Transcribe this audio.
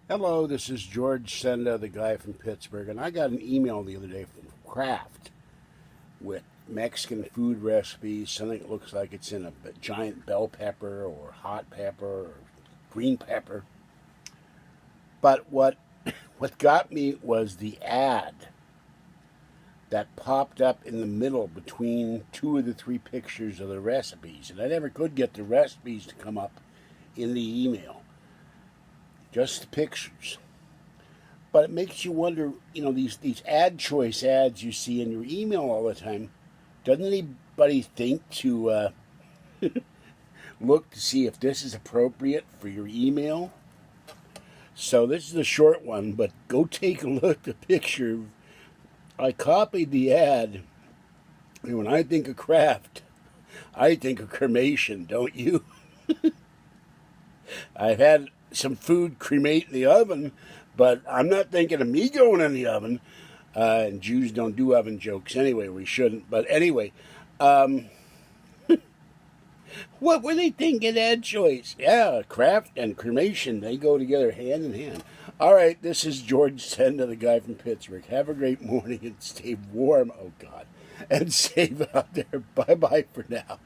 Hello, this is George Senda, the guy from Pittsburgh, and I got an email the other day from Kraft with Mexican food recipes. Something that looks like it's in a giant bell pepper or hot pepper or green pepper. But what got me was the ad that popped up in the middle between two of the three pictures of the recipes, and I never could get the recipes to come up in the email. Just the pictures. But it makes you wonder, these ad choice ads you see in your email all the time, doesn't anybody think to look to see if this is appropriate for your email? So this is a short one, but go take a look at the picture. I copied the ad, and when I think of Kraft, I think of cremation, don't you? I've had some food cremate in the oven, but I'm not thinking of me going in the oven. And Jews don't do oven jokes anyway. We shouldn't. But anyway, what were they thinking? Ad choice? Yeah, Kraft and cremation, they go together hand in hand. All right, this is George Senda, the guy from Pittsburgh. Have a great morning and stay warm. Oh, God. And safe out there. Bye-bye for now.